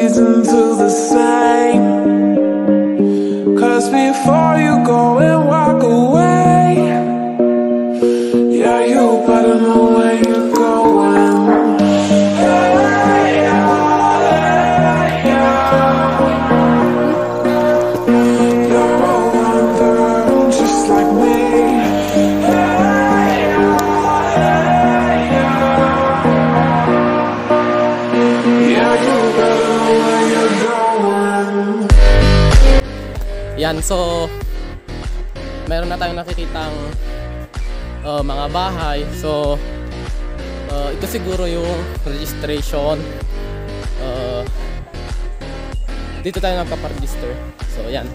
seasons to the same. Cause before you go and walk away, yeah, you better know where you're going. Hey, yeah, yeah. You're a wanderer just like me. Hey, yeah, yeah, you better know where you're going. Yan, so meron na tayong nakikitang mga bahay. So ito siguro yung registration. Dito tayo nagpaparegister. So yan.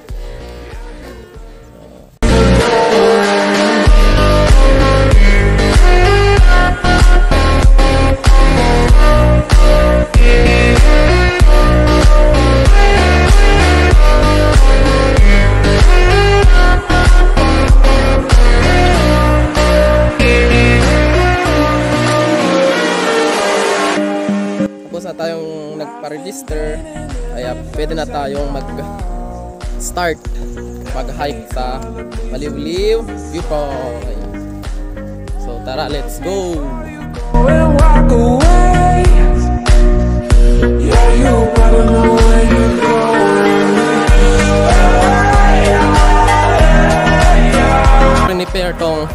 Na tayong nagpa-register, kaya pwede na tayong mag-start mag-hike sa Maliw-Liw Viewpoint. So tara, let's go! Prepare tong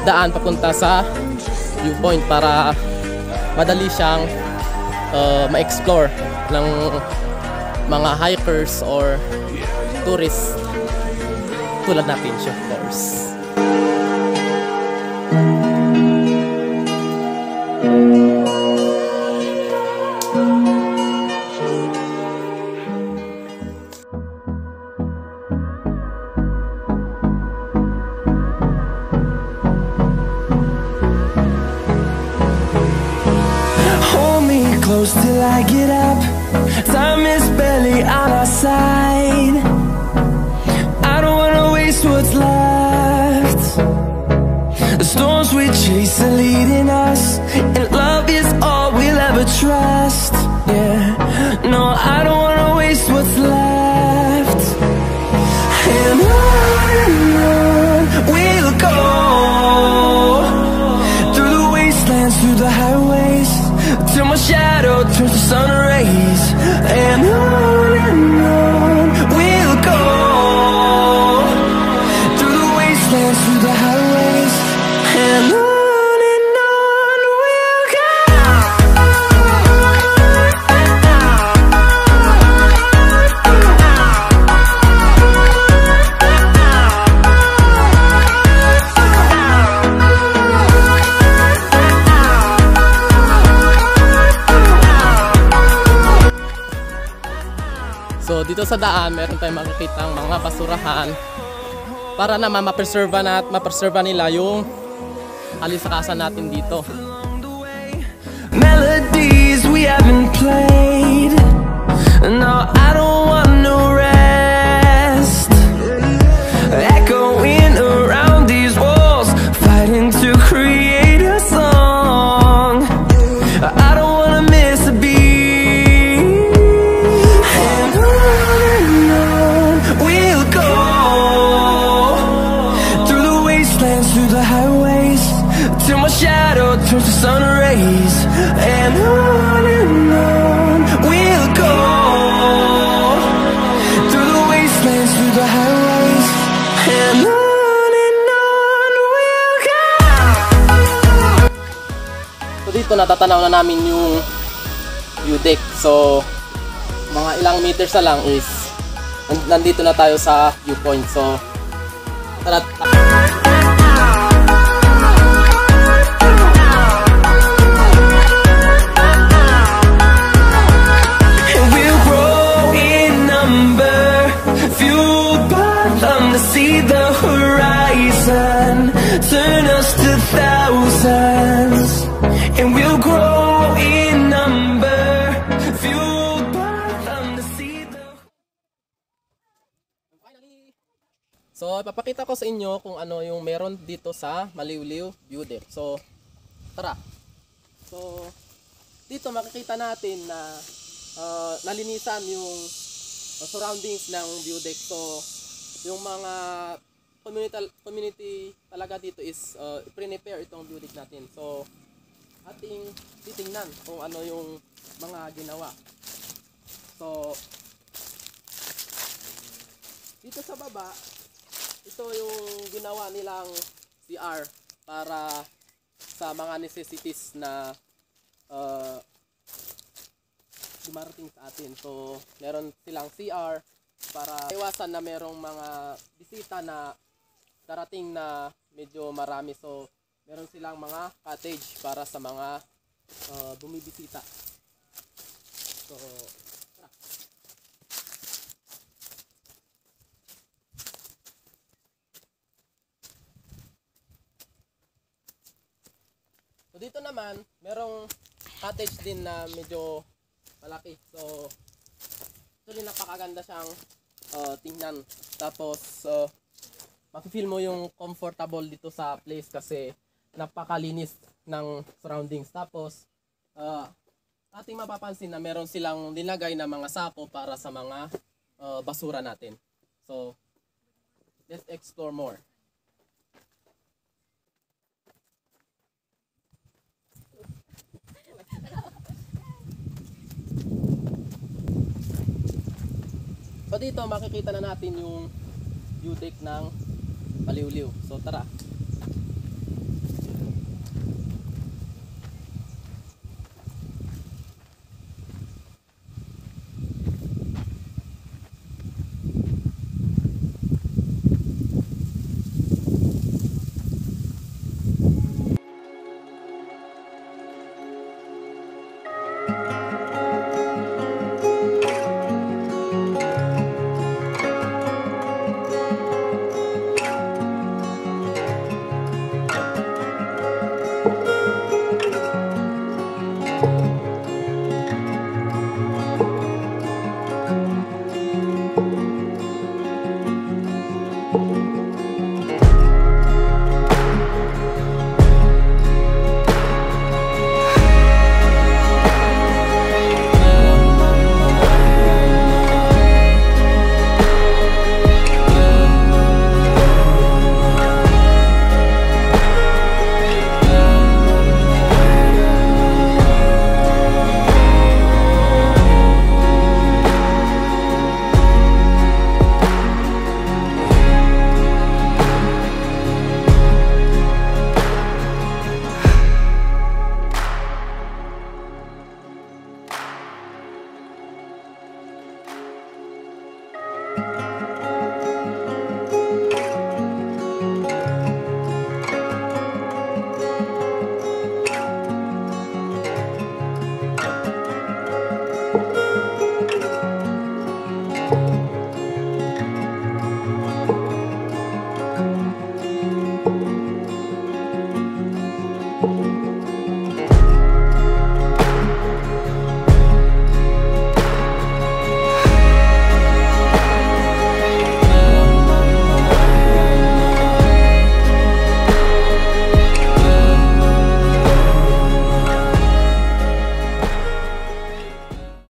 daan papunta sa viewpoint para madali siyang ma-explore ng mga hikers or tourists tulad natin siya, of course. Close till I get up. Time is barely on our side. I don't wanna waste what's left. The storms we chase are leading us, and love is all we'll ever trust. Yeah, no, I don't wanna waste what's left. And on we'll go, through the wastelands, through the highways, till my shadow turns to sun rays. And on we'll go, through the wastelands, through the highways. And on we'll go. So dito sa daan, meron tayong makikitang mga basurahan para naman ma-preserve nila yung alisakasan natin dito. Melodies we haven't played. No, I don't want no rest. Echoing around these walls, fighting to create a song. I don't wanna miss a beat. Shadow turns to sun rays. And on we'll go, through the wastelands, through the highways. And on we'll go. So dito natatanaw na namin yung view deck. So mga ilang meters na lang is nandito na tayo sa viewpoint. So tara. See the horizon, turn us to thousands, and we'll grow in number, fueled by them to see the... So ipapakita ko sa inyo kung ano yung meron dito sa Maliw-Liw View Deck. So tara. So dito makikita natin na nalinisan yung surroundings ng view deck. So yung mga community talaga dito is prepare itong view deck natin. So ating titingnan kung ano yung mga ginawa. So dito sa baba, ito yung ginawa nilang CR para sa mga necessities na dumarating sa atin. So meron silang CR para iwasan na merong mga bisita na darating na medyo marami. So meron silang mga cottage para sa mga bumibisita. So tara. So dito naman, merong cottage din na medyo malaki. So ito din, napakaganda siyang tingnan. Tapos mafe-feel mo yung comfortable dito sa place kasi napakalinis ng surroundings. Tapos ating mapapansin na meron silang nilagay na mga sako para sa mga basura natin. So let's explore more. So dito makikita na natin yung view deck ng Paliwliw. So tara.